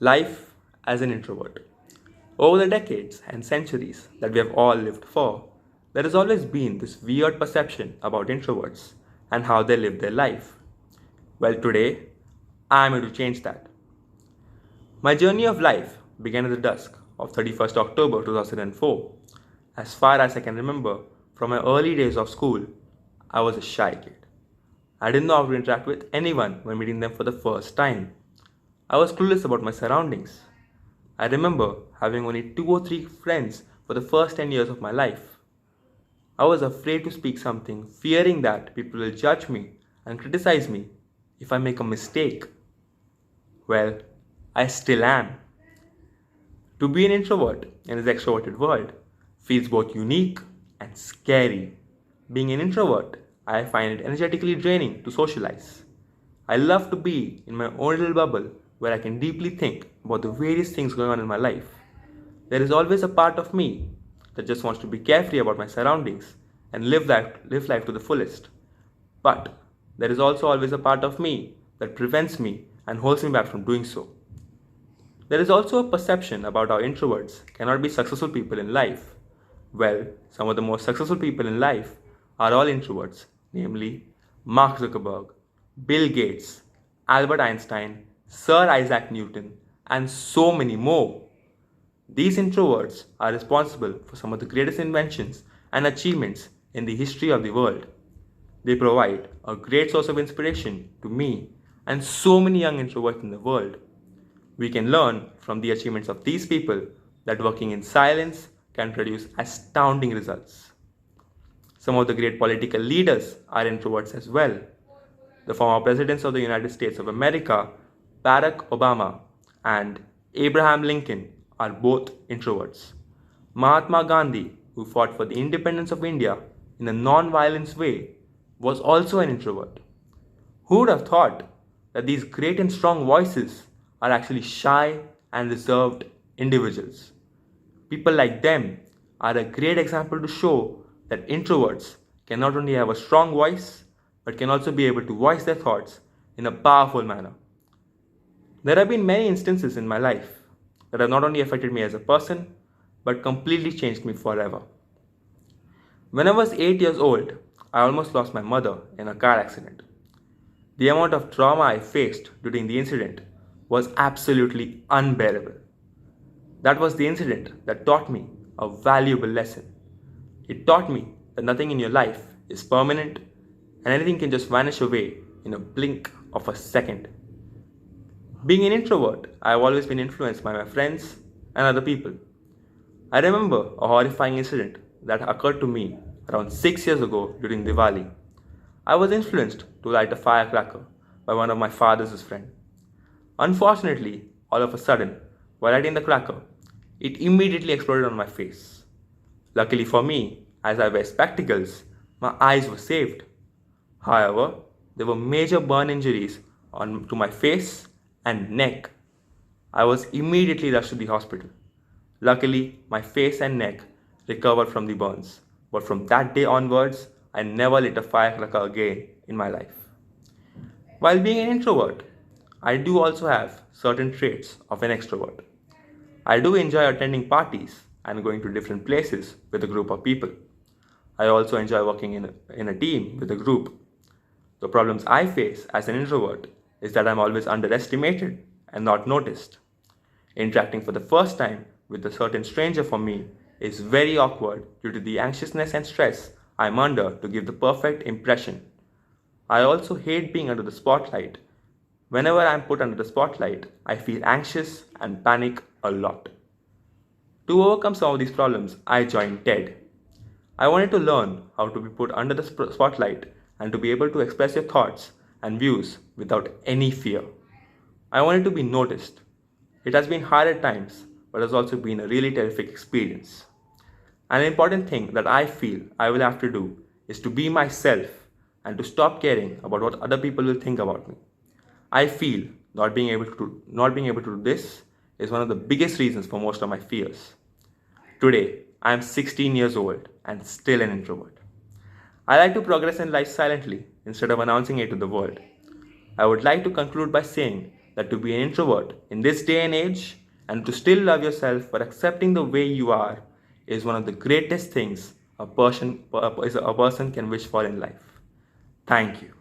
Life as an introvert. Over the decades and centuries that we have all lived for, there has always been this weird perception about introverts and how they live their life. Well, today, I'm going to change that. My journey of life began at the dusk of 31st October 2004. As far as I can remember, from my early days of school, I was a shy kid. I didn't know how to interact with anyone when meeting them for the first time. I was clueless about my surroundings. I remember having only two or three friends for the first 10 years of my life. I was afraid to speak something, fearing that people will judge me and criticize me if I make a mistake. Well, I still am. To be an introvert in this extroverted world feels both unique and scary. Being an introvert, I find it energetically draining to socialize. I love to be in my own little bubble where I can deeply think about the various things going on in my life. There is always a part of me that just wants to be carefree about my surroundings and live life to the fullest. But there is also always a part of me that prevents me and holds me back from doing so. There is also a perception about how introverts cannot be successful people in life. Well, some of the most successful people in life are all introverts, namely Mark Zuckerberg, Bill Gates, Albert Einstein, Sir Isaac Newton, and so many more. These introverts are responsible for some of the greatest inventions and achievements in the history of the world. They provide a great source of inspiration to me and so many young introverts in the world. We can learn from the achievements of these people that working in silence can produce astounding results. Some of the great political leaders are introverts as well. The former presidents of the United States of America, Barack Obama and Abraham Lincoln, are both introverts. Mahatma Gandhi, who fought for the independence of India in a non-violence way, was also an introvert. Who would have thought that these great and strong voices are actually shy and reserved individuals? People like them are a great example to show that introverts can not only have a strong voice but can also be able to voice their thoughts in a powerful manner. There have been many instances in my life that have not only affected me as a person but completely changed me forever. When I was 8 years old, I almost lost my mother in a car accident. The amount of trauma I faced during the incident was absolutely unbearable. That was the incident that taught me a valuable lesson. It taught me that nothing in your life is permanent and anything can just vanish away in a blink of a second. Being an introvert, I have always been influenced by my friends and other people. I remember a horrifying incident that occurred to me around 6 years ago during Diwali. I was influenced to light a firecracker by one of my father's friends. Unfortunately, all of a sudden, while lighting the cracker, it immediately exploded on my face. Luckily for me, as I wear spectacles, my eyes were saved. However, there were major burn injuries to my face and neck. I was immediately rushed to the hospital. Luckily, my face and neck recovered from the burns, but from that day onwards, I never lit a firecracker again in my life. While being an introvert, I do also have certain traits of an extrovert. I do enjoy attending parties and going to different places with a group of people. I also enjoy working in a team with a group. The problems I face as an introvert is that I'm always underestimated and not noticed. Interacting for the first time with a certain stranger for me is very awkward due to the anxiousness and stress I'm under to give the perfect impression. I also hate being under the spotlight. Whenever I'm put under the spotlight, I feel anxious and panic a lot. To overcome some of these problems, I joined TED. I wanted to learn how to be put under the spotlight and to be able to express your thoughts and views without any fear. I wanted to be noticed. It has been hard at times, but has also been a really terrific experience. An important thing that I feel I will have to do is to be myself and to stop caring about what other people will think about me. I feel not being able to do this is one of the biggest reasons for most of my fears. Today, I am 16 years old and still an introvert. I like to progress in life silently instead of announcing it to the world. I would like to conclude by saying that to be an introvert in this day and age and to still love yourself for accepting the way you are is one of the greatest things a person can wish for in life. Thank you.